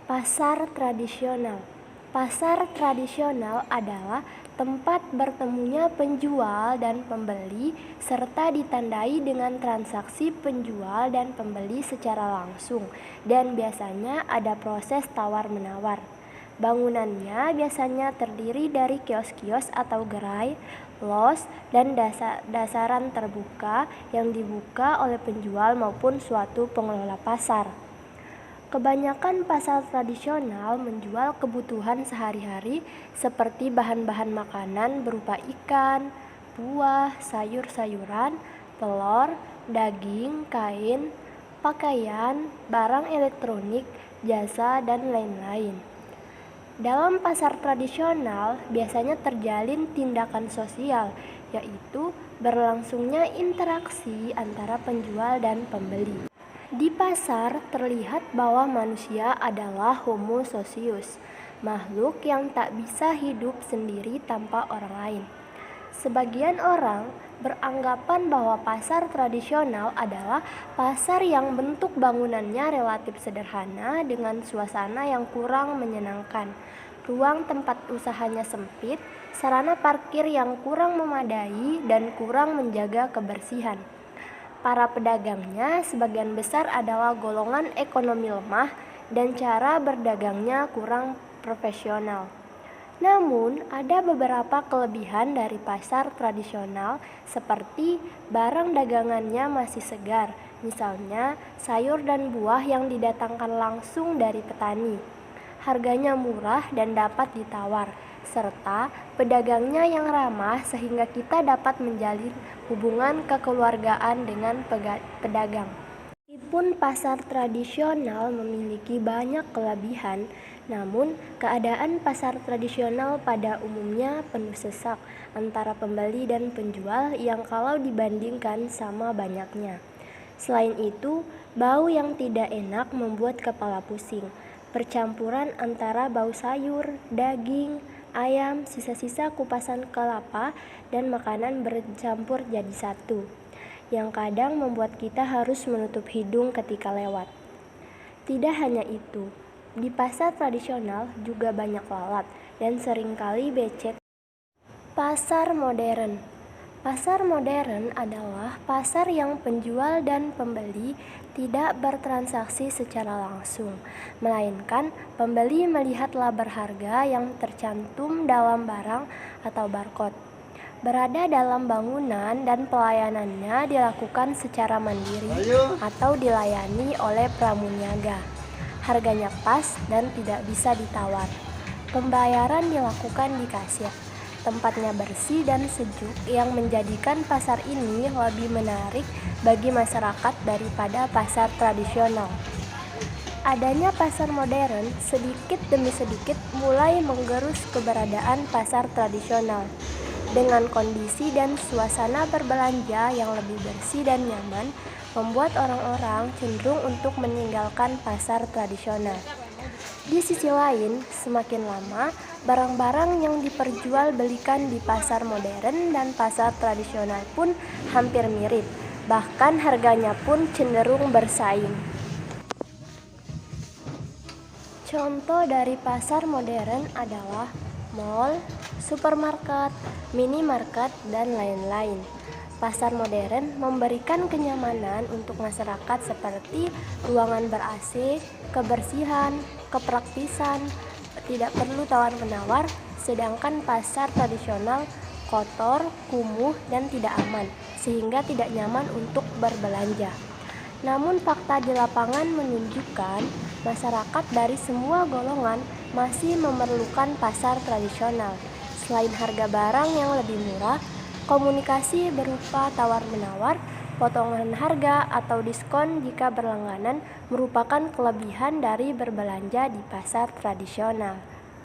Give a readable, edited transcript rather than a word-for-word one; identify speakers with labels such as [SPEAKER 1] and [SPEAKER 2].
[SPEAKER 1] Pasar tradisional. Pasar tradisional adalah tempat bertemunya penjual dan pembeli serta ditandai dengan transaksi penjual dan pembeli secara langsung dan biasanya ada proses tawar-menawar. Bangunannya biasanya terdiri dari kios-kios atau gerai, los, dan dasaran terbuka yang dibuka oleh penjual maupun suatu pengelola pasar. Kebanyakan pasar tradisional menjual kebutuhan sehari-hari seperti bahan-bahan makanan berupa ikan, buah, sayur-sayuran, telur, daging, kain, pakaian, barang elektronik, jasa, dan lain-lain. Dalam pasar tradisional biasanya terjalin tindakan sosial, yaitu berlangsungnya interaksi antara penjual dan pembeli. Di pasar terlihat bahwa manusia adalah homo socius, makhluk yang tak bisa hidup sendiri tanpa orang lain. Sebagian orang beranggapan bahwa pasar tradisional adalah pasar yang bentuk bangunannya relatif sederhana dengan suasana yang kurang menyenangkan, ruang tempat usahanya sempit, sarana parkir yang kurang memadai, dan kurang menjaga kebersihan. Para pedagangnya sebagian besar adalah golongan ekonomi lemah dan cara berdagangnya kurang profesional. Namun, ada beberapa kelebihan dari pasar tradisional seperti barang dagangannya masih segar, misalnya sayur dan buah yang didatangkan langsung dari petani. Harganya murah dan dapat ditawar, serta pedagangnya yang ramah sehingga kita dapat menjalin hubungan kekeluargaan dengan pedagang. Meskipun pasar tradisional memiliki banyak kelebihan, namun keadaan pasar tradisional pada umumnya penuh sesak antara pembeli dan penjual yang kalau dibandingkan sama banyaknya. Selain itu, bau yang tidak enak membuat kepala pusing. Percampuran antara bau sayur, daging, ayam, sisa-sisa kupasan kelapa, dan makanan bercampur jadi satu, yang kadang membuat kita harus menutup hidung ketika lewat. Tidak hanya itu, di pasar tradisional juga banyak lalat dan seringkali becek. Pasar modern. Pasar modern adalah pasar yang penjual dan pembeli tidak bertransaksi secara langsung, melainkan pembeli melihat label harga yang tercantum dalam barang atau barcode. Berada dalam bangunan dan pelayanannya dilakukan secara mandiri atau dilayani oleh pramuniaga. Harganya pas dan tidak bisa ditawar. Pembayaran dilakukan di kasir. Tempatnya bersih dan sejuk yang menjadikan pasar ini lebih menarik bagi masyarakat daripada pasar tradisional. Adanya pasar modern sedikit demi sedikit mulai menggerus keberadaan pasar tradisional. Dengan kondisi dan suasana berbelanja yang lebih bersih dan nyaman, membuat orang-orang cenderung untuk meninggalkan pasar tradisional. Di sisi lain, semakin lama, barang-barang yang diperjualbelikan di pasar modern dan pasar tradisional pun hampir mirip, bahkan harganya pun cenderung bersaing. Contoh dari pasar modern adalah mall, supermarket, minimarket, dan lain-lain. Pasar modern memberikan kenyamanan untuk masyarakat seperti ruangan ber-AC, kebersihan, kepraktisan, tidak perlu tawar-menawar, sedangkan pasar tradisional kotor, kumuh, dan tidak aman, sehingga tidak nyaman untuk berbelanja. Namun fakta di lapangan menunjukkan masyarakat dari semua golongan masih memerlukan pasar tradisional. Selain harga barang yang lebih murah, komunikasi berupa tawar-menawar, potongan harga, atau diskon jika berlangganan merupakan kelebihan dari berbelanja di pasar tradisional.